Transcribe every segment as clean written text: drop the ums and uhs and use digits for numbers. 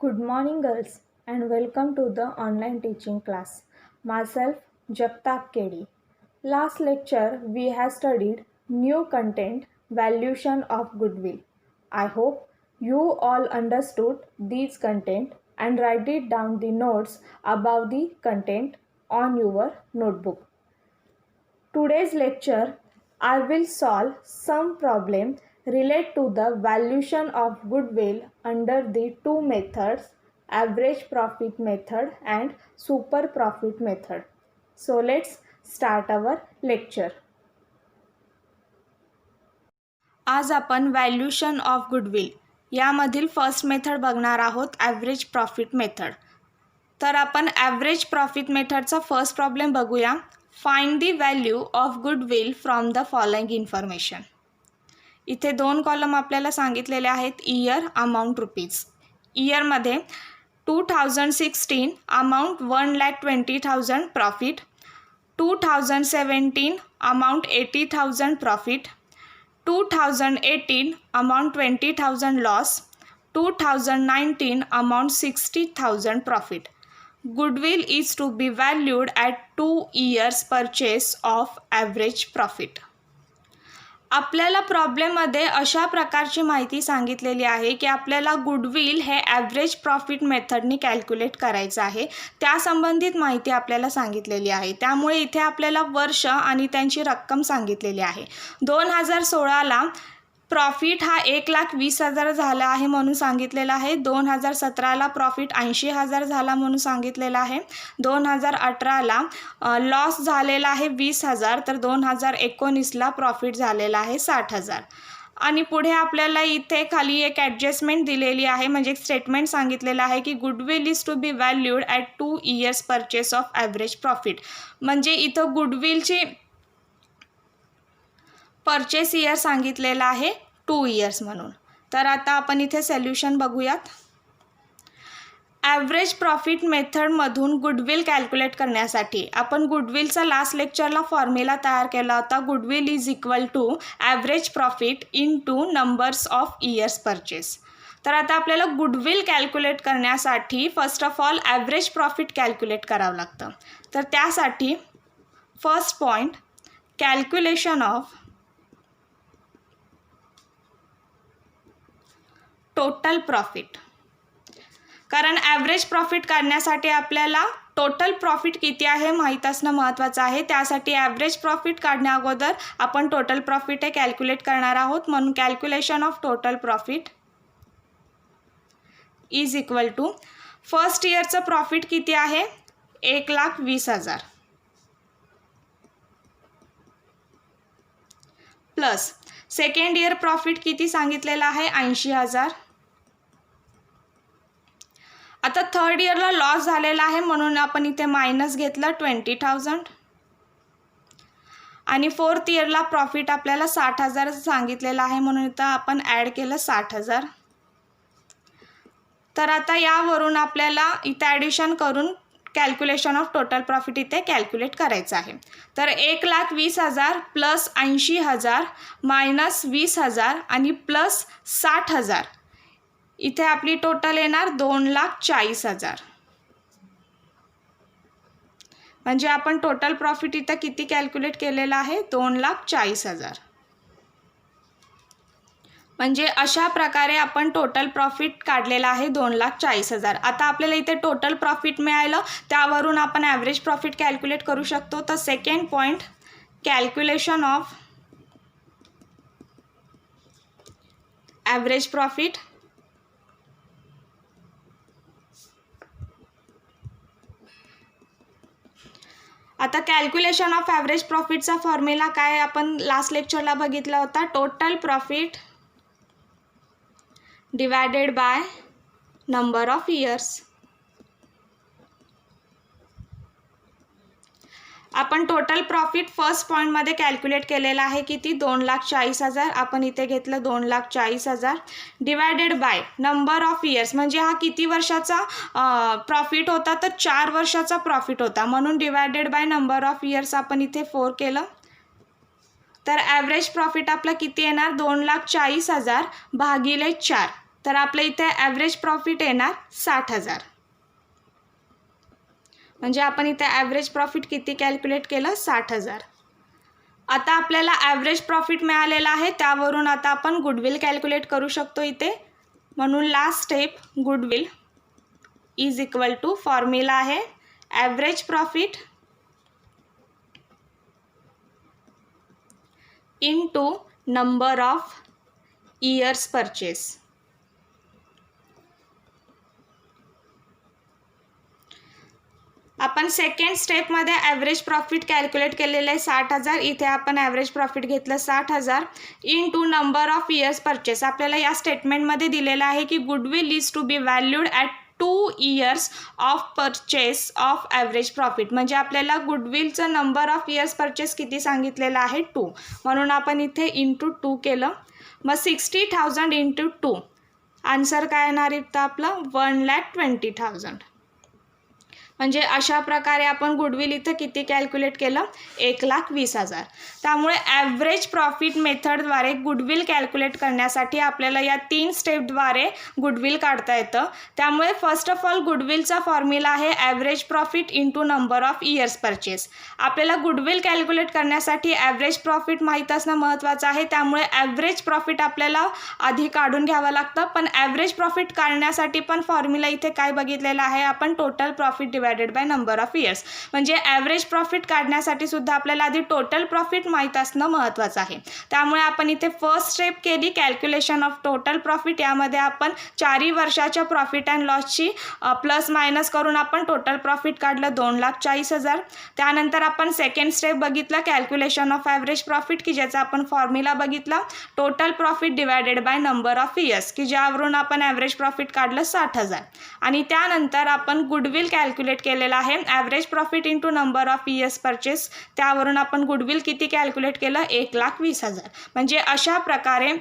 Good morning, girls, and welcome to the online teaching class. Myself, Jagtap Kedi. Last lecture, we have studied new content, valuation of goodwill. I hope you all understood these content and write it down the notes about the content on your notebook. Today's lecture, I will solve some problem related to the valuation of goodwill under the two methods, average profit method and super profit method. So let's start our lecture. आज आपण valuation of goodwill यामधील first method बघणार आहोत, average profit method. तर आपण average profit मेथडचा first problem बघूया. Find the value of goodwill from the following information. इथे दोन कॉलम आपल्याला सांगितलेले आहेत, इयर, अमाऊंट, रुपीज. इयरमध्ये 2016 amount 1,20,000 profit, 2017 amount 80,000 profit, 2018 amount 20,000 loss, 2019 amount 60,000 profit. Goodwill is to be valued at 2 years purchase of average profit. आपल्याला प्रॉब्लेममध्ये अशा प्रकारची माहिती सांगितलेली आहे की आपल्याला गुडविल हे ॲव्हरेज प्रॉफिट मेथडनी कॅल्क्युलेट करायचं आहे. त्या संबंधित माहिती आपल्याला सांगितलेली आहे. त्यामुळे इथे आपल्याला वर्ष आणि त्यांची रक्कम सांगितलेली आहे. 2016ला प्रॉफिट हा 1,20,000 झाला आहे म्हणून सांगितलेला आहे. 2017ला प्रॉफिट 80,000 झाला म्हणून सांगितलेला आहे. 2018ला लॉस झालेला आहे 20,000, तर 2019ला प्रॉफिट झालेला आहे 60,000. आणि पुढे आपल्याला इथे खाली एक ॲडजस्टमेंट दिलेली आहे, म्हणजे एक स्टेटमेंट सांगितलेलं आहे की goodwill is to be valued at 2 years purchase of average profit. म्हणजे इथं गुडविलची परचेस इयर सांगितलेला आहे 2 years म्हणून. तर आता आपण इथे सोल्युशन बघूयात. ॲव्हरेज प्रॉफिट मेथडमधून गुडविल कॅल्क्युलेट करण्यासाठी आपण गुडविलचा लास्ट लेक्चरला फॉर्म्युला तयार केला होता. Goodwill is equal to average profit into numbers of years purchase. तर आता आपल्याला गुडविल कॅल्क्युलेट करण्यासाठी first of all average profit calculate करावं लागतं. तर त्यासाठी first point, calculation of total profit. कारण ॲव्हरेज प्रॉफिट काढण्यासाठी आपल्याला टोटल प्रॉफिट किती आहे माहीत असणं महत्त्वाचं आहे. त्यासाठी ॲव्हरेज प्रॉफिट काढण्या अगोदर आपण टोटल प्रॉफिट हे कॅल्क्युलेट करणार आहोत. म्हणून calculation of total profit is equal to first इयरचं प्रॉफिट किती आहे 1,20,000 प्लस सेकंड इयर प्रॉफिट किती सांगितलेलं आहे 80,000. आता थर्ड इयरला लॉस झालेला आहे म्हणून आपण इथे मायनस घेतलं 20,000. आणि फोर्थ इयरला प्रॉफिट आपल्याला 60,000 सांगितलेलं आहे म्हणून इथं आपण ॲड केलं 60,000. तर आता यावरून आपल्याला इथे ॲडिशन करून कॅल्क्युलेशन ऑफ टोटल प्रॉफिट इथे कॅल्क्युलेट करायचं आहे. तर 1,20,000 प्लस 80,000 मायनस 20,000 आणि प्लस 60,000, इथे आपली टोटल येणार 2,40,000. म्हणजे आपण टोटल प्रॉफिट इथं किती कॅल्क्युलेट केलेलं आहे 2,40,000. म्हणजे अशा प्रकारे आपण टोटल प्रॉफिट काढलेला आहे 2,40,000. आता आपल्याला इथे टोटल प्रॉफिट मिळालं, त्यावरून आपण ॲव्हरेज प्रॉफिट कॅल्क्युलेट करू शकतो. तर second point, calculation of average profit. आता कॅल्क्युलेशन ऑफ ॲव्हरेज प्रॉफिटचा फॉर्म्युला काय आपण लास्ट लेक्चरला बघितला होता, total profit divided by number of years. आपण टोटल प्रॉफिट फर्स्ट पॉईंटमध्ये कॅल्क्युलेट केलेला आहे किती 2,40,000. आपण इथे घेतलं 2,40,000 divided by number of years. म्हणजे हा किती वर्षाचा प्रॉफिट होता तर 4 वर्षाचा प्रॉफिट होता म्हणून divided by number of years आपण इथे 4 केलं. तर ॲव्हरेज प्रॉफिट आपलं किती येणार 2,40,000 भागिले 4. तर आपल्या इथे ॲव्हरेज प्रॉफिट येणार 60,000. म्हणजे आपण इथे ॲव्हरेज प्रॉफिट किती कॅल्क्युलेट केलं? 60,000. आता आपल्याला ॲव्हरेज प्रॉफिट मिळालेला आहे, त्यावरून आता आपण गुडविल कॅल्क्युलेट करू शकतो इथे. म्हणून last step goodwill is equal to formula आहे average profit into number of years purchase. आपण सेकंड स्टेपमध्ये ॲव्हरेज प्रॉफिट कॅल्क्युलेट केलेलं आहे 60,000. इथे आपण ॲव्हरेज प्रॉफिट घेतलं 60,000 into number of years purchase. आपल्याला या स्टेटमेंटमध्ये दिलेलं आहे की goodwill is to be valued at 2 years of purchase of average profit. म्हणजे आपल्याला गुडविलचं नंबर ऑफ इयर्स परचेस किती सांगितलेलं आहे? 2. म्हणून आपण इथे इंटू 2 केलं. मग 60,000 इंटू 2 आन्सर काय येणार इथं आपलं? 1,20,000. म्हणजे अशा प्रकारे आपण गुडविल इथं किती कॅल्क्युलेट केलं? 1,20,000. त्यामुळे ॲव्हरेज प्रॉफिट मेथडद्वारे गुडविल कॅल्क्युलेट करण्यासाठी आपल्याला या 3 स्टेपद्वारे गुडविल काढता येतं. त्यामुळे फर्स्ट ऑफ ऑल गुडविलचा फॉर्म्युला आहे average profit into number of years purchase. आपल्याला गुडविल कॅल्क्युलेट करण्यासाठी ॲव्हरेज प्रॉफिट माहीत असणं महत्त्वाचं आहे. त्यामुळे ॲव्हरेज प्रॉफिट आपल्याला आधी काढून घ्यावं लागतं. पण ॲव्हरेज प्रॉफिट काढण्यासाठी पण फॉर्म्युला इथे काय बघितलेला आहे आपण? Total profit divided by number of years. म्हणजे ॲव्हरेज प्रॉफिट काढण्यासाठी सुद्धा आपल्याला आधी टोटल प्रॉफिट माहीत असणं महत्त्वाचं आहे. त्यामुळे आपण इथे फर्स्ट स्टेप केली कॅल्क्युलेशन ऑफ टोटल प्रॉफिट. यामध्ये आपण 4 वर्षाच्या प्रॉफिट अँड लॉसची प्लस मायनस करून आपण टोटल प्रॉफिट काढलं 2,40,000. त्यानंतर आपण सेकंड स्टेप बघितलं कॅल्क्युलेशन ऑफ ॲव्हरेज प्रॉफिट की ज्याचा आपण फॉर्म्युला बघितला total profit divided by number of years की ज्यावरून आपण ॲव्हरेज प्रॉफिट काढलं 60,000. आणि त्यानंतर आपण गुडविल कॅल्क्युलेट केलेला आहे average profit into number of years purchase. त्यावरून आपण गुडविल किती कॅल्क्युलेट केलं? 1,20,000. म्हणजे अशा प्रकारे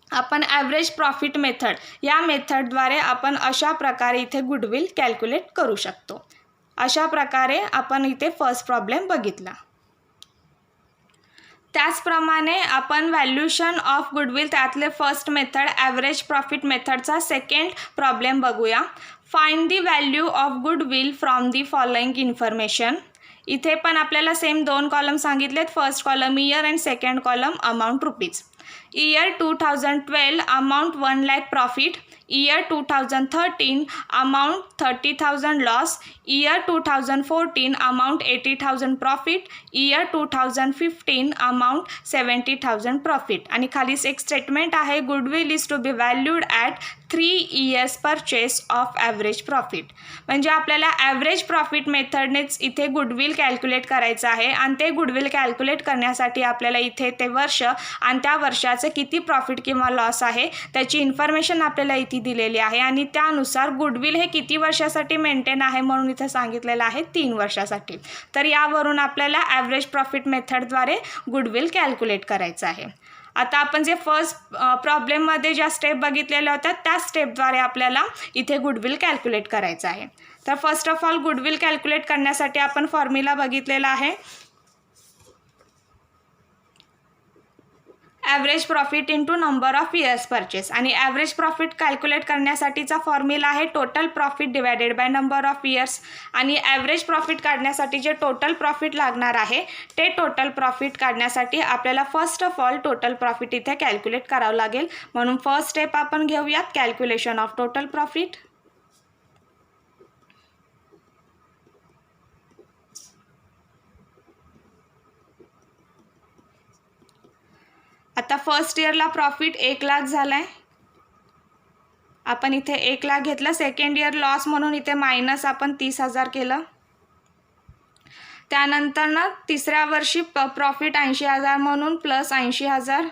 आपण ॲव्हरेज प्रॉफिट मेथड या मेथडद्वारे आपण अशा प्रकारे इथे गुडविल कॅल्क्युलेट करू शकतो. अशा प्रकारे आपण इथे फर्स्ट प्रॉब्लेम बघितला. त्याचप्रमाणे आपण व्हॅल्युएशन ऑफ गुडविल त्यातले फर्स्ट मेथड ॲव्हरेज प्रॉफिट मेथडचा सेकंड प्रॉब्लेम बघूया. Find the value of goodwill from the following information. इथे पण आपल्याला सेम 2 कॉलम सांगितलेत. First column year and second column amount rupees. Year 2012 amount 1 lakh profit. Year 2013 amount 30,000 loss. Year 2014 amount 80,000 profit. Year 2015 amount 70,000 profit. आणि खालीच एक statement आहे goodwill is to be valued at 3 years purchase of average profit. म्हणजे आपल्याला average profit मेथडनेच इथे goodwill calculate करायचं आहे. आणि ते गुडविल कॅल्क्युलेट करण्यासाठी आपल्याला इथे ते वर्ष आणि त्या वर्षाचं किती प्रॉफिट किंवा लॉस आहे त्याची इन्फॉर्मेशन आपल्याला इथे दिलेली आहे. आणि त्यानुसार गुडविल हे किती वर्षासाठी मेंटेन आहे म्हणून इथे सांगितलेलं आहे 3 वर्षासाठी. तर यावरून आपल्याला ॲव्हरेज प्रॉफिट मेथडद्वारे गुडविल कॅल्क्युलेट करायचं आहे. आता आपण जे फर्स्ट प्रॉब्लेममध्ये ज्या स्टेप बघितलेल्या होत्या त्या स्टेपद्वारे आपल्याला इथे गुडविल कॅल्क्युलेट करायचं आहे. तर first of all goodwill calculate करण्यासाठी आपण फॉर्म्युला बघितलेला आहे average profit into number of years purchase. आणि ॲव्हरेज प्रॉफिट कॅल्क्युलेट करण्यासाठीचा फॉर्म्युला आहे total profit divided by number of years. आणि ॲव्हरेज प्रॉफिट काढण्यासाठी जे टोटल प्रॉफिट लागणार आहे ते टोटल प्रॉफिट काढण्यासाठी आपल्याला first of all total profit इथे कॅल्क्युलेट करावं लागेल. म्हणून फर्स्ट स्टेप आपण घेऊयात कॅल्क्युलेशन ऑफ टोटल प्रॉफिट. आता फर्स्ट इयरला प्रॉफिट 1 लाख झाला आहे. आपण इथे 1 लाख घेतलं. सेकंड इयर लॉस म्हणून इथे मायनस आपण 30,000 केलं. त्यानंतर ना तिसऱ्या वर्षी प्रॉफिट 80,000 म्हणून प्लस 80,000.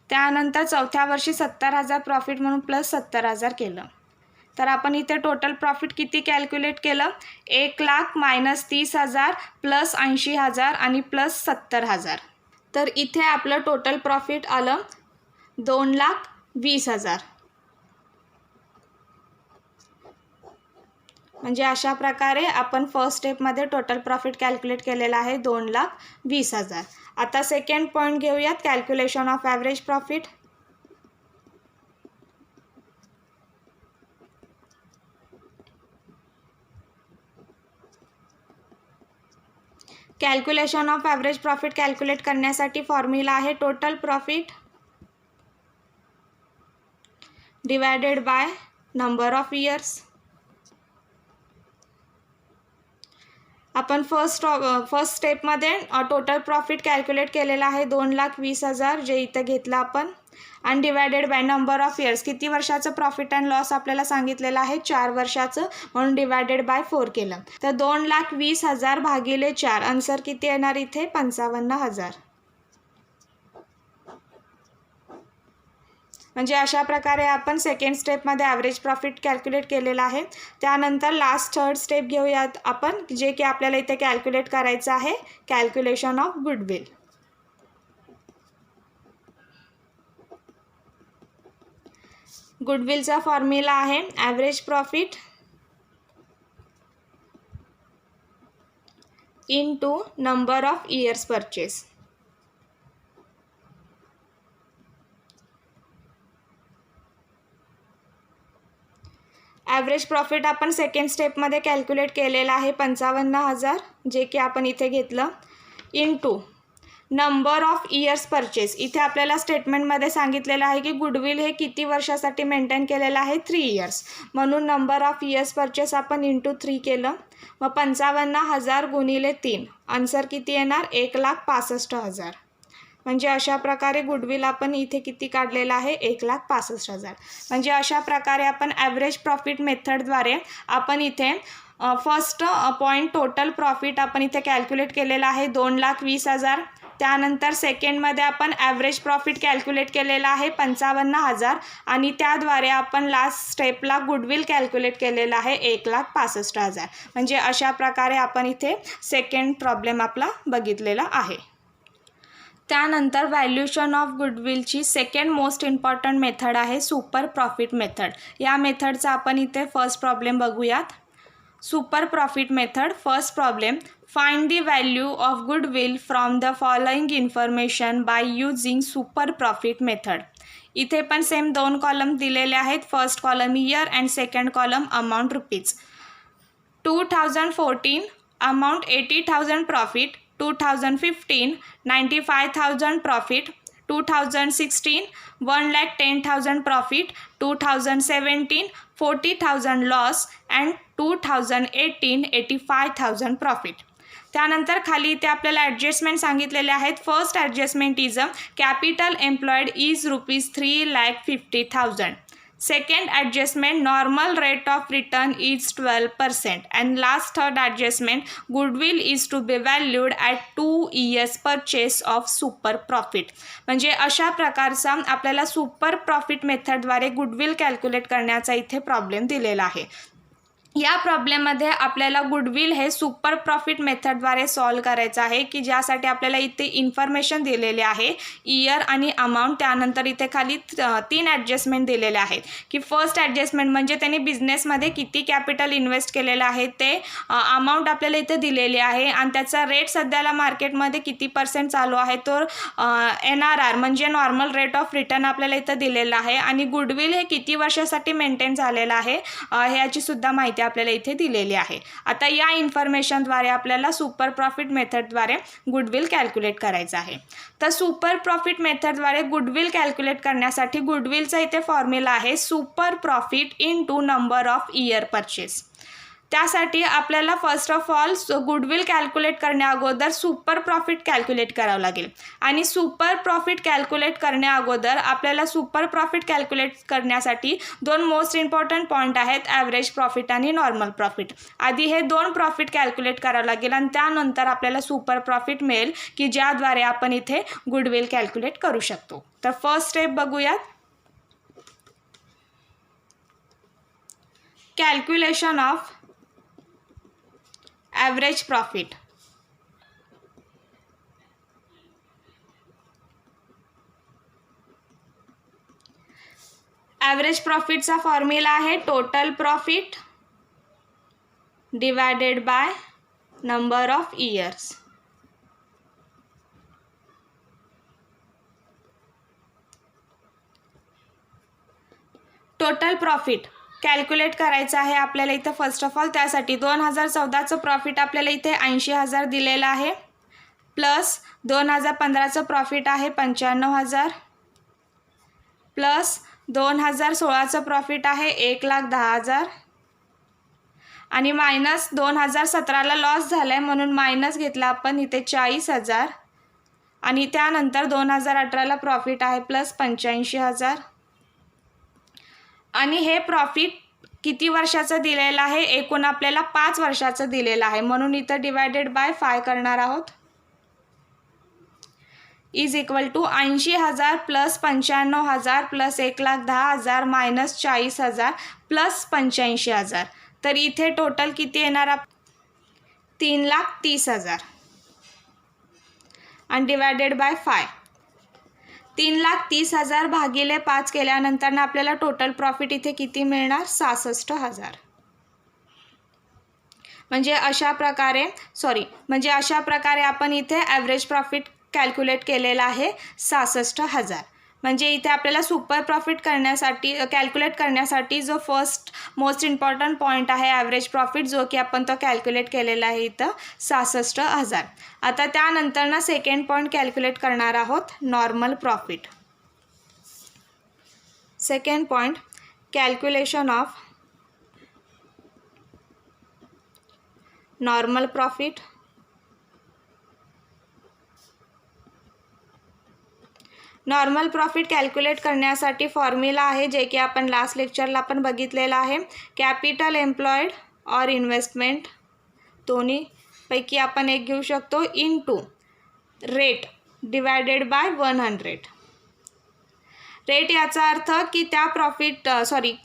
त्यानंतर चौथ्या वर्षी 70,000 प्रॉफिट म्हणून प्लस 70,000 केलं. तर आपण इथे टोटल प्रॉफिट किती कॅल्क्युलेट केलं? 1 लाख मायनस 30,000 प्लस 80,000 आणि प्लस 70,000. तर इथे आपलं टोटल प्रॉफिट आलं 2,20,000. म्हणजे अशा प्रकारे आपण फर्स्ट स्टेपमध्ये टोटल प्रॉफिट कॅल्क्युलेट केलेलं आहे 2,20,000. आता सेकंड पॉईंट घेऊयात calculation of average profit. Calculation of average profit calculate करण्यासाठी फॉर्म्युला आहे total profit divided by number of years. आपण फर्स्ट स्टेपमध्ये टोटल प्रॉफिट कॅल्क्युलेट केलेला आहे 2,20,000 जे इथं घेतलं आपण, आणि divided by number of years, किती वर्षाचं प्रॉफिट अँड लॉस आपल्याला सांगितलेलं आहे 4 वर्षाचं, म्हणून डिवायडेड बाय 4 केलं. तर 2,20,000 भागिले 4, आन्सर किती येणार इथे 55,000. म्हणजे अशा प्रकारे आपण सेकंड स्टेपमध्ये ॲव्हरेज प्रॉफिट कॅल्क्युलेट केलेलं आहे. त्यानंतर लास्ट थर्ड स्टेप घेऊयात आपण, जे की आपल्याला इथे कॅल्क्युलेट करायचं आहे कॅल्क्युलेशन ऑफ गुडविल. गुडविलचा फॉर्म्युला आहे average profit into number of years purchase. Average profit आपण सेकंड स्टेपमध्ये कॅल्क्युलेट केलेला आहे 55,000 जे की आपण इथे घेतलं, into number of years purchase. इथे आपल्याला स्टेटमेंटमध्ये सांगितलेलं आहे की गुडविल हे किती वर्षासाठी मेंटेन केलेलं आहे 3 इयर्स, म्हणून नंबर ऑफ इयर्स परचेस आपण इंटू 3 केलं. मग 55,000 गुणिले 3, आन्सर किती येणार 1,65,000. म्हणजे अशा प्रकारे गुडविल आपण इथे किती काढलेलं आहे 1,65,000. म्हणजे अशा प्रकारे आपण ॲव्हरेज प्रॉफिट मेथडद्वारे आपण इथे फर्स्ट पॉईंट टोटल प्रॉफिट आपण इथे कॅल्क्युलेट केलेलं आहे 2,20,000. त्यानंतर सेकंडमध्ये आपण ॲव्हरेज प्रॉफिट कॅल्क्युलेट केलेलं आहे 55,000 आणि त्याद्वारे आपण लास्ट स्टेपला गुडविल कॅल्क्युलेट केलेलं आहे 1,65,000. म्हणजे अशा प्रकारे आपण इथे सेकंड प्रॉब्लेम आपला बघितलेला आहे. त्यानंतर व्हॅल्युएशन ऑफ गुडविलची सेकंड मोस्ट इम्पॉर्टंट मेथड आहे सुपर प्रॉफिट मेथड. या मेथडचा आपण इथे फर्स्ट प्रॉब्लेम बघूयात. Super profit method. First problem, find the value of goodwill from the following information by using super profit method. इथे पण सेम 2 कॉलम दिलेले आहेत. First column year and second column amount rupees. 2014 amount 80,000 profit, 2015 95,000 profit, 2016 1,10,000 profit, 2017 40,000 loss and 2018 85,000 profit. त्यानंतर खाली इथे आपल्याला adjustment सांगितलेले आहेत. First adjustment is a capital employed is ₹3,50,000. Second adjustment, normal rate of return is 12%. And last third adjustment, goodwill is to be valued at 2 years purchase of super profit. म्हणजे अशा प्रकारचा आपल्याला सुपर प्रॉफिट मेथडद्वारे गुडविल कॅल्क्युलेट करण्याचा इथे problem दिलेला आहे. या प्रॉब्लेममध्ये आपल्याला गुडविल हे सुपर प्रॉफिट मेथडद्वारे सॉल्व करायचं आहे, की ज्यासाठी आपल्याला इथे इन्फॉर्मेशन दिलेले आहे इयर आणि अमाऊंट. त्यानंतर इथे खाली 3 ॲडजस्टमेंट दिलेले आहेत, की फर्स्ट ॲडजस्टमेंट म्हणजे त्यांनी बिझनेसमध्ये किती कॅपिटल इन्व्हेस्ट केलेलं आहे ते अमाऊंट आपल्याला इथे दिलेली आहे आणि त्याचा रेट सध्याला मार्केटमध्ये किती % चालू आहे तो NRR म्हणजे नॉर्मल रेट ऑफ रिटर्न आपल्याला इथं दिलेला आहे. आणि गुडविल हे किती वर्षासाठी मेंटेन झालेलं आहे ह्याची सुद्धा माहिती आपल्याला इथे दिलेली आहे. आता या इन्फॉर्मेशनद्वारे आपल्याला सुपर प्रॉफिट मेथडद्वारे गुडविल कॅल्क्युलेट करायचं आहे. तर सुपर प्रॉफिट मेथडद्वारे गुडविल कॅल्क्युलेट करण्यासाठी गुडविलचा इथे फॉर्म्युला आहे super profit into number of year purchase. त्यासाठी आपल्याला first of all goodwill calculate करण्या अगोदर सुपर प्रॉफिट कॅल्क्युलेट करावं लागेल. आणि सुपर प्रॉफिट कॅल्क्युलेट करण्या अगोदर आपल्याला सुपर प्रॉफिट कॅल्क्युलेट करण्यासाठी 2 मोस्ट इम्पॉर्टंट पॉईंट आहेत, ॲव्हरेज प्रॉफिट आणि नॉर्मल प्रॉफिट. आधी हे 2 प्रॉफिट कॅल्क्युलेट करावं लागेल आणि त्यानंतर आपल्याला सुपर प्रॉफिट मिळेल, की ज्याद्वारे आपण इथे गुडविल कॅल्क्युलेट करू शकतो. तर फर्स्ट स्टेप बघूयात. Calculation of average profit. Average प्रॉफिटचा फॉर्म्युला आहे total profit divided by number of years. Total profit calculate करायचं आहे आपल्याला इथं फर्स्ट ऑफ ऑल. त्यासाठी 2014चं प्रॉफिट आपल्याला इथे 80,000 दिलेलं आहे. प्लस 2015चं प्रॉफिट आहे 95,000 प्लस 2016चं प्रॉफिट आहे 1,10,000 आणि मायनस 2017ला लॉस झाला आहे म्हणून मायनस घेतला आपण इथे 40,000 आणि त्यानंतर 2018ला प्रॉफिट आहे प्लस 85,000 आणि हे प्रॉफिट किती वर्षाचं दिलेलं आहे? एकूण आपल्याला 5 वर्षाचं दिलेलं आहे म्हणून इथं डिवायडेड बाय 5 करणार आहोत is equal to 80,000 plus 95,000 plus 1,10,000 minus 40,000 plus 85,000. तर इथे टोटल किती येणार? 3,30,000 आणि डिवायडेड बाय 5. 3,30,000 भागिले 5 केल्यानंतर ना आपल्याला टोटल प्रॉफिट इथे किती मिळणार? 66,000. म्हणजे अशा प्रकारे आपण इथे ॲव्हरेज प्रॉफिट कॅल्क्युलेट केलेला आहे 66,000. म्हणजे इथे आपल्याला सुपर प्रॉफिट कॅल्क्युलेट करण्यासाठी जो फर्स्ट मोस्ट इम्पॉर्टंट पॉईंट आहे ॲव्हरेज प्रॉफिट, जो की आपण तो कॅल्क्युलेट केलेला आहे इथं 66,000. आता त्यानंतर ना सेकंड पॉईंट कॅल्क्युलेट करणार आहोत normal profit. Second point calculation of normal profit. Normal profit calculate करण्यासाठी फॉर्म्युला आहे जे की आपण लास्ट लेक्चरला पण बघितलेलं आहे. कॅपिटल एम्प्लॉयड और इन्व्हेस्टमेंट दोन्हीपैकी आपण एक घेऊ शकतो into rate divided by 100. Rate याचा अर्थ की त्या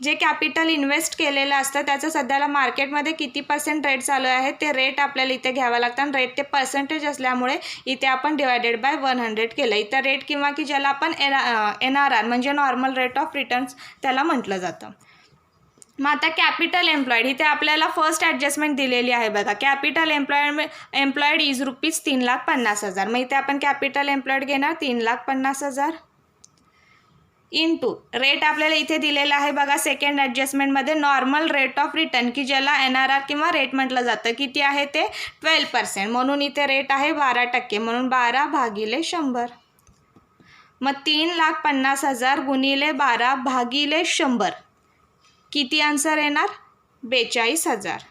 जे कॅपिटल इन्व्हेस्ट केलेलं असतं त्याचं सध्याला मार्केटमध्ये किती % रेट चालू आहे ते रेट आपल्याला इथे घ्यावं लागतं आणि रेट ते पर्सेंटेज असल्यामुळे इथे आपण डिवायडेड बाय 100 केलं. इथं रेट किंवा की ज्याला आपण NRR म्हणजे नॉर्मल रेट ऑफ रिटर्न्स त्याला म्हटलं जातं. मग आता कॅपिटल एम्प्लॉयड इथे आपल्याला फर्स्ट ॲडजस्टमेंट दिलेली आहे बघा. Capital employed is rupees 3,50,000. मग इथे आपण कॅपिटल एम्प्लॉयड घेणार 3,50,000 इंटू रेट आपल्याला इथे दिलेला आहे बघा सेकंड ॲडजस्टमेंटमध्ये नॉर्मल रेट ऑफ रिटर्न की ज्याला NRR किंवा रेट म्हटलं जातं. किती आहे ते? 12% म्हणून इथे रेट आहे 12% म्हणून 12 भागिले 100. मग 3,50,000 गुणिले 12 भागिले 100 किती आन्सर येणार? 42,000.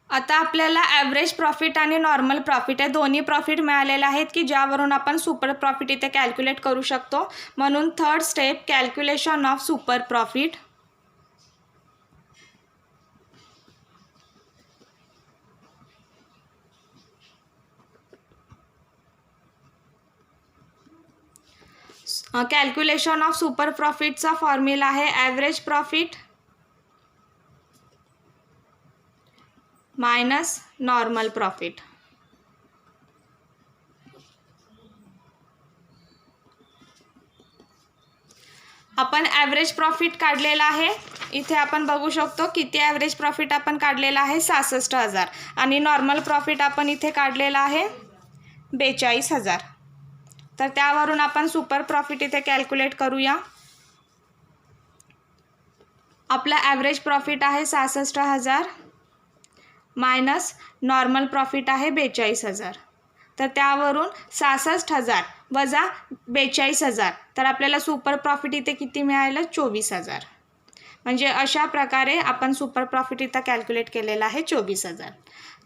आता आपल्याला ॲव्हरेज प्रॉफिट आणि नॉर्मल प्रॉफिट हे दोन्ही प्रॉफिट मिळालेले आहेत की ज्यावरून आपण सुपर प्रॉफिट इथे कॅल्क्युलेट करू शकतो. म्हणून third step calculation of super profit. Calculation of super प्रॉफिटचा फॉर्म्युला आहे average profit minus normal profit. आपण ॲव्हरेज प्रॉफिट काढलेला आहे. इथे आपण बघू शकतो किती ॲव्हरेज प्रॉफिट आपण काढलेला आहे 66,000 आणि नॉर्मल प्रॉफिट आपण इथे काढलेला आहे 42,000. तर त्यावरून आपण सुपर प्रॉफिट इथे कॅल्क्युलेट करूया. आपला ॲव्हरेज प्रॉफिट आहे 66,000 मायनस नॉर्मल प्रॉफिट आहे 42,000. तर त्यावरून 66,000 वजा 42,000 तर आपल्याला सुपर प्रॉफिट इथे किती मिळालं? 24,000. म्हणजे अशा प्रकारे आपण सुपर प्रॉफिट इथं कॅल्क्युलेट केलेलं आहे 24,000.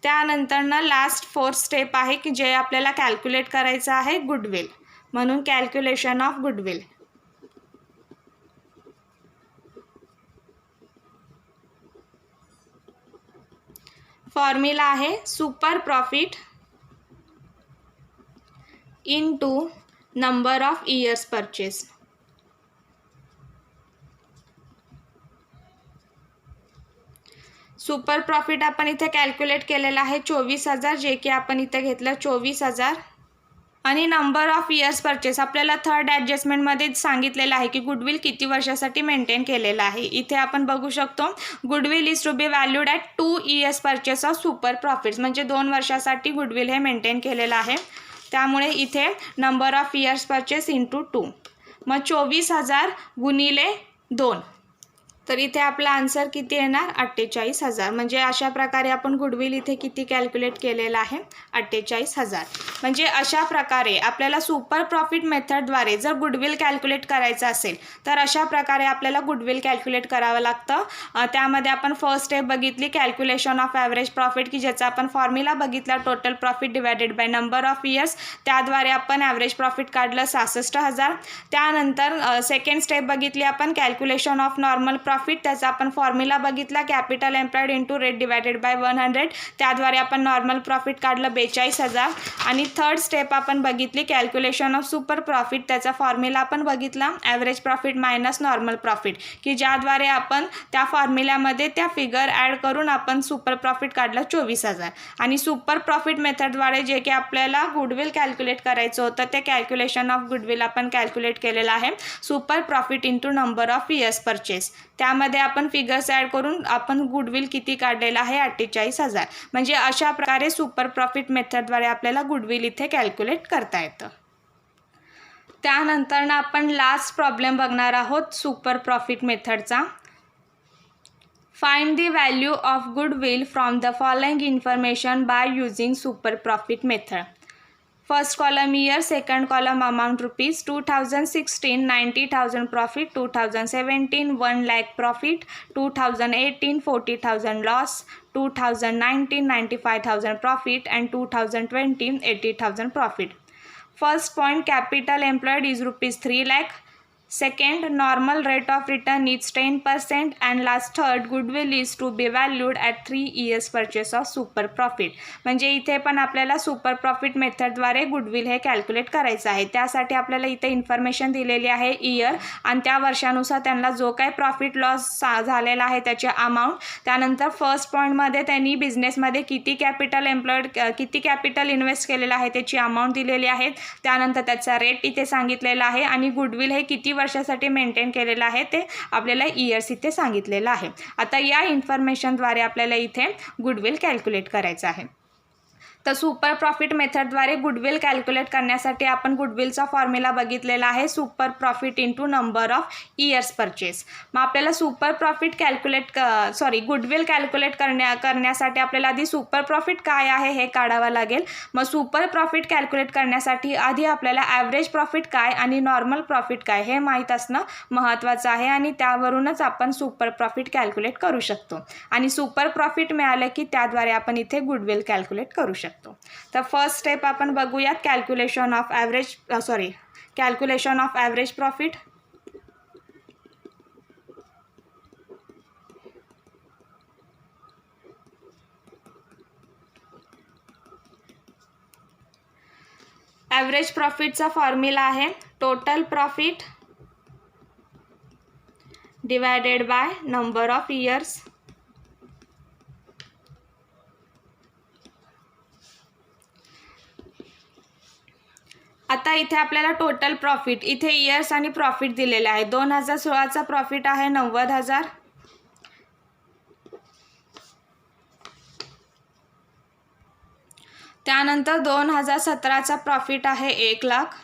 त्यानंतरनं लास्ट फोर्थ स्टेप आहे की जे आपल्याला कॅल्क्युलेट करायचं आहे गुडविल. म्हणून कॅल्क्युलेशन ऑफ गुडविल. फॉर्म्युला आहे super profit into number of years purchase. Super profit आपण इथे कॅल्क्युलेट केलेला आहे 24,000 जे की आपण इथे घेतलं 24,000 आणि नंबर ऑफ इयर्स परचेस आपल्याला थर्ड ॲडजस्टमेंटमध्ये सांगितलेलं आहे की गुडविल किती वर्षासाठी मेंटेन केलेलं आहे. इथे आपण बघू शकतो goodwill is to be valued at 2 years purchase of super profits म्हणजे 2 वर्षासाठी गुडविल हे मेंटेन केलेलं आहे. त्यामुळे इथे number of years purchase into 2 मग 24,000 गुणिले 2 तर इथे आपला आन्सर किती येणार 48,000. म्हणजे अशा प्रकारे आपण गुडविल इथे किती कॅल्क्युलेट केलेलं आहे 48,000. म्हणजे अशा प्रकारे आपल्याला सुपर प्रॉफिट मेथडद्वारे जर गुडविल कॅल्क्युलेट करायचं असेल तर अशा प्रकारे आपल्याला गुडविल कॅल्क्युलेट करावं लागतं. त्यामध्ये आपण फर्स्ट स्टेप बघितली कॅल्क्युलेशन ऑफ ॲव्हरेज प्रॉफिट की ज्याचा आपण फॉर्म्युला बघितला total profit divided by number of years. त्याद्वारे आपण ॲव्हरेज प्रॉफिट काढलं 66,000. त्यानंतर सेकंड स्टेप बघितली आपण कॅल्क्युलेशन ऑफ नॉर्मल प्रॉफिट. त्याचा आपण फॉर्म्युला बघितला capital employed into rate divided by 100. त्याद्वारे आपण नॉर्मल प्रॉफिट काढलं 42,000. आणि थर्ड स्टेप आपण बघितली कॅल्क्युलेशन ऑफ सुपर प्रॉफिट. त्याचा फॉर्म्युला आपण बघितला average profit minus normal profit की ज्याद्वारे आपण त्या फॉर्म्युल्यामध्ये त्या फिगर ॲड करून आपण सुपर प्रॉफिट काढलं 24,000. आणि सुपर प्रॉफिट मेथडद्वारे जे की आपल्याला गुडविल कॅल्क्युलेट करायचं होतं ते कॅल्क्युलेशन ऑफ गुडविल आपण कॅल्क्युलेट केलेलं आहे super profit into number of years purchase. त्यामध्ये आपण फिगर्स ॲड करून आपण गुडविल किती काढलेलं आहे 48,000. म्हणजे अशा प्रकारे सुपर प्रॉफिट मेथडद्वारे आपल्याला गुडविल इथे कॅल्क्युलेट करता येतं. त्यानंतर आपण लास्ट प्रॉब्लेम बघणार आहोत सुपर प्रॉफिट मेथडचा. Find the value of goodwill from the following information by using super profit method. First column year, second column amount rupees. 2016 90,000 profit, 2017 1 lakh profit, 2018 40,000 loss, 2019 95,000 profit and 2020 80,000 profit. First point, capital employed is rupees 3 lakh. Second, normal rate of return is 10%. And last, third, goodwill is to be valued at 3 years purchase of super profit. म्हणजे इथे पण आपल्याला super profit मेथडद्वारे goodwill हे calculate करायचं आहे. त्यासाठी आपल्याला इथे इन्फॉर्मेशन दिलेली आहे इयर आणि त्या वर्षानुसार त्यांना जो काही प्रॉफिट लॉस झालेला आहे त्याचे अमाऊंट. त्यानंतर फर्स्ट पॉईंटमध्ये त्यांनी बिझनेसमध्ये किती कॅपिटल एम्प्लॉयड किती कॅपिटल इन्व्हेस्ट केलेलं आहे त्याची अमाऊंट दिलेली आहे. त्यानंतर त्याचा रेट इथे सांगितलेला आहे आणि गुडविल हे किती वर्षासाठी मेंटेन केलेलं आहे ते आपल्याला इयर्स इथे सांगितलेलं आहे. आता या इन्फॉर्मेशनद्वारे आपल्याला इथे गुडविल कॅल्क्युलेट करायचं आहे. तर सुपर प्रॉफिट मेथडद्वारे गुडविल कॅल्क्युलेट करण्यासाठी आपण गुडविलचा फॉर्म्युला बघितलेला आहे super profit into number of years purchase. मग आपल्याला सुपर प्रॉफिट गुडविल कॅल्क्युलेट करण्यासाठी आपल्याला आधी सुपर प्रॉफिट काय आहे हे काढावं लागेल. मग सुपर प्रॉफिट कॅल्क्युलेट करण्यासाठी आधी आपल्याला ॲव्हरेज प्रॉफिट काय आणि नॉर्मल प्रॉफिट काय हे माहीत असणं महत्त्वाचं आहे आणि त्यावरूनच आपण सुपर प्रॉफिट कॅल्क्युलेट करू शकतो. आणि सुपर प्रॉफिट मिळालं की त्याद्वारे आपण इथे गुडविल कॅल्क्युलेट करू शकतो. तर फर्स्ट स्टेप आपण बघूयात calculation of average profit. Average प्रॉफिटचा फॉर्म्युला आहे total profit divided by number of years. आता इथे आपल्याला टोटल प्रॉफिट इथे इयर्स आणि प्रॉफिट दिलेले आहे. 2016चा प्रॉफिट आहे 90,000. त्यानंतर 2017चा प्रॉफिट आहे 1 लाख.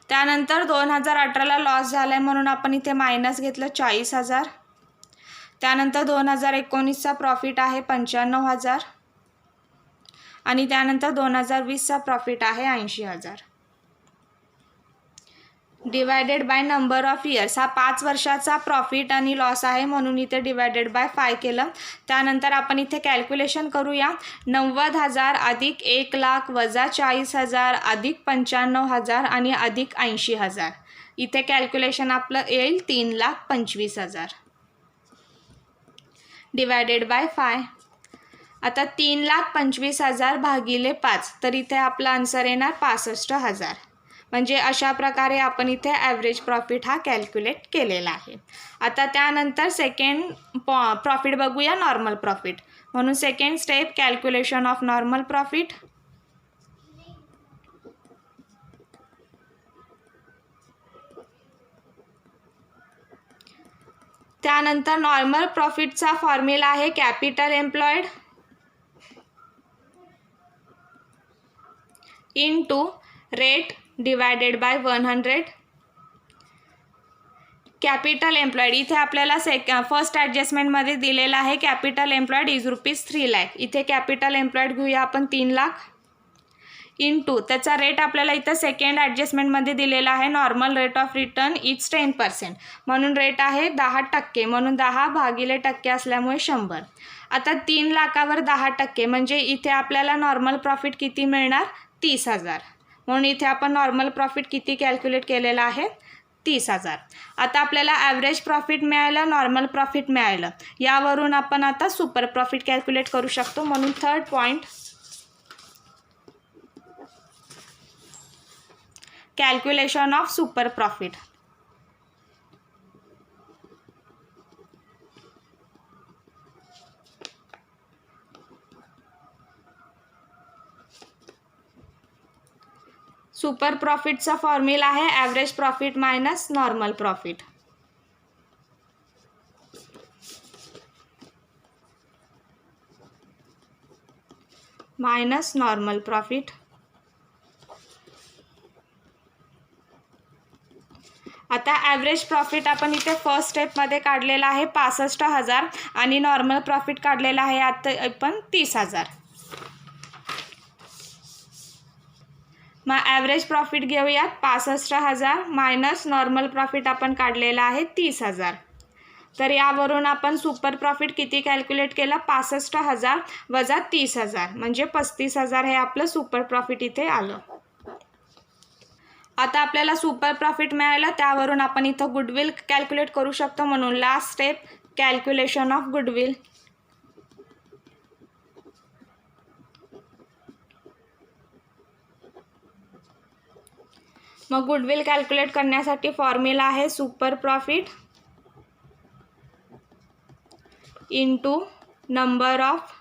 त्यानंतर 2018ला लॉस झालाय म्हणून आपण इथे मायनस घेतलं 40,000. त्यानंतर 2019चा प्रॉफिट आहे 95,000 आणि त्यानंतर 2020चा प्रॉफिट आहे 80,000 divided by number of years. हा 5 वर्षाचा प्रॉफिट आणि लॉस आहे म्हणून इथे डिवायडेड बाय 5 केलं. त्यानंतर आपण इथे कॅल्क्युलेशन करूया 90,000 अधिक 1 लाख वजा 40,000 अधिक 95,000 आणि अधिक 80,000. इथे कॅल्क्युलेशन आपलं येईल 3,25,000 डिवायडेड बाय 5. आता 3,25,000 भागिले 5 तर इथे आपला आन्सर येणार 65,000. म्हणजे अशा प्रकारे आपण इथे ॲव्हरेज प्रॉफिट हा कॅल्क्युलेट केलेला आहे. आता त्यानंतर सेकंड प्रॉफिट बघूया नॉर्मल प्रॉफिट. म्हणून second step calculation of normal profit. त्यानंतर नॉर्मल प्रॉफिटचा फॉर्म्युला आहे capital employed into rate divided by 100. Capital employed इथे आपल्याला फर्स्ट ॲडजस्टमेंटमध्ये दिलेला आहे कॅपिटल एम्प्लॉईड इज ₹3 लाख. इथे कॅपिटल एम्प्लॉईड घेऊया आपण 3 लाख इंटू त्याचा रेट आपल्याला इथं सेकंड ॲडजस्टमेंटमध्ये दिलेला आहे normal rate of return is 10%, म्हणून रेट आहे 10%, म्हणून 10 भागिले टक्के असल्यामुळे 100. आता 3 लाखावर 10% म्हणजे इथे आपल्याला नॉर्मल प्रॉफिट किती मिळणार 30,000, म्हणून इथे आपण नॉर्मल प्रॉफिट किती कॅल्क्युलेट केलेला आहे 30,000. आता आपल्याला ॲव्हरेज प्रॉफिट मिळालं, नॉर्मल प्रॉफिट मिळालं, यावरून आपण आता सुपर प्रॉफिट कॅल्क्युलेट करू शकतो. म्हणून third point calculation of super profit. Super प्रॉफिटचा फॉर्म्युला आहे average profit minus normal profit. Minus normal profit. आता ॲव्हरेज प्रॉफिट आपण इथे फर्स्ट स्टेपमध्ये काढलेला आहे 65,000 आणि नॉर्मल प्रॉफिट काढलेला आहे आता आपण 30,000. मग ॲव्हरेज प्रॉफिट घेऊयात 65,000 मायनस नॉर्मल प्रॉफिट आपण काढलेला आहे 30,000. तर यावरून आपण सुपर प्रॉफिट किती कॅल्क्युलेट केलं 65,000 वजा 30,000 म्हणजे 35,000 हे आपलं सुपर प्रॉफिट इथे आलं. आता आपल्याला सुपर प्रॉफिट मिळालं, त्यावरून आपण इथं गुडविल कॅल्क्युलेट करू शकतो. म्हणून last step calculation of goodwill. मग गुडविल कॅल्क्युलेट करण्यासाठी फॉर्म्युला आहे super profit into number of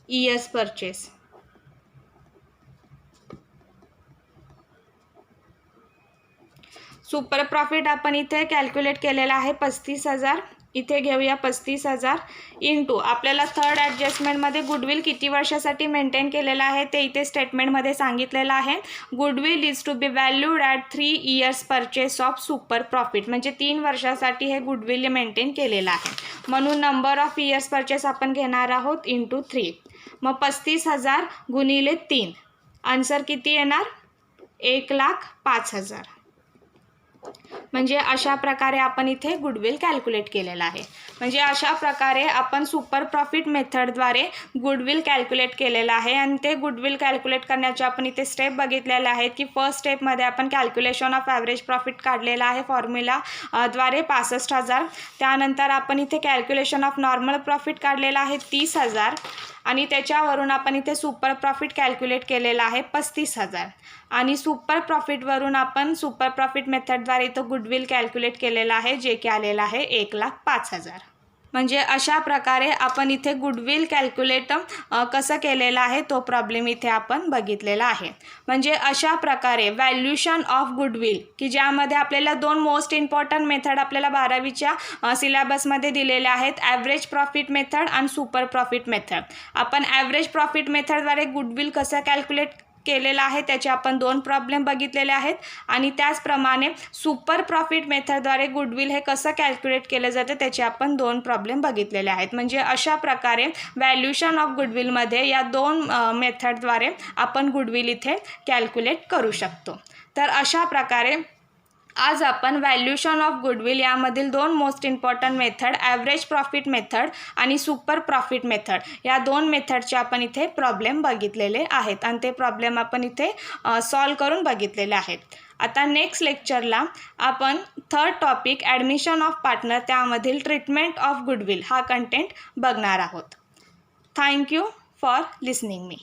years purchase. Super profit आपण इथे कॅल्क्युलेट केलेला आहे 35,000. इथे घेऊया 35,000 इंटू आपल्याला थर्ड ॲडजस्टमेंटमध्ये गुडविल किती वर्षासाठी मेंटेन केलेलं आहे ते इथे स्टेटमेंटमध्ये सांगितलेलं आहे. Goodwill is to be valued at 3 years purchase of super profit म्हणजे 3 वर्षासाठी हे गुडविल मेंटेन केलेलं आहे. म्हणून नंबर ऑफ इयर्स परचेस आपण घेणार आहोत इंटू 3. मग 35,000 गुणिले 3 आन्सर किती येणार 1,05,000. म्हणजे अशा प्रकारे आपण इथे गुडविल कॅल्क्युलेट केलेला आहे. म्हणजे अशा प्रकारे आपण सुपर प्रॉफिट मेथडद्वारे गुडविल कॅल्क्युलेट केलेलं आहे. आणि ते गुडविल कॅल्क्युलेट करण्याचे आपण इथे स्टेप बघितलेले आहेत की फर्स्ट स्टेपमध्ये आपण कॅल्क्युलेशन ऑफ ॲव्हरेज प्रॉफिट काढलेला आहे फॉर्म्युला द्वारे 65,000. त्यानंतर आपण इथे कॅल्क्युलेशन ऑफ नॉर्मल प्रॉफिट काढलेला आहे 30,000 आणि त्याच्यावरून आपण इथे सुपर प्रॉफिट कॅल्क्युलेट केलेला आहे 35,000 आणि सुपर प्रॉफिटवरून आपण सुपर प्रॉफिट मेथडद्वारे इथं गुडविल कॅल्क्युलेट केलेला आहे जे की आलेलं आहे 1,05,000. म्हणजे अशा प्रकारे आपण इथे गुडविल कॅल्क्युलेट कसं केलेलं आहे तो प्रॉब्लेम इथे आपण बघितलेला आहे. म्हणजे अशा प्रकारे व्हॅल्युएशन ऑफ गुडविल की ज्यामध्ये आपल्याला 2 मोस्ट इम्पॉर्टंट मेथड आपल्याला 12वीच्या सिलेबसमध्ये दिलेले आहेत ॲव्हरेज प्रॉफिट मेथड आणि सुपर प्रॉफिट मेथड. आपण ॲव्हरेज प्रॉफिट मेथडद्वारे गुडविल कसं कॅल्क्युलेट केलेला आहे त्याचे आपण 2 प्रॉब्लेम बघितलेले आहेत आणि त्याचप्रमाणे सुपर प्रॉफिट मेथडद्वारे गुडविल हे कसं कॅल्क्युलेट केलं जातं त्याचे आपण 2 प्रॉब्लेम बघितलेले आहेत. म्हणजे अशा प्रकारे व्हॅल्युएशन ऑफ गुडविलमध्ये या 2 मेथडद्वारे आपण गुडविल इथे कॅल्क्युलेट करू शकतो. तर अशा प्रकारे आज आपण व्हॅल्युएशन ऑफ गुडविल यामधील 2 most important method average profit method आणि सुपर प्रॉफिट मेथड या 2 मेथडचे आपण इथे प्रॉब्लेम बघितलेले आहेत आणि ते प्रॉब्लेम आपण इथे सॉल्व करून बघितलेले आहेत. आता नेक्स्ट लेक्चरला आपण third topic admission of partner त्यामधील ट्रीटमेंट ऑफ गुडविल हा कंटेंट बघणार आहोत. Thank you for listening me.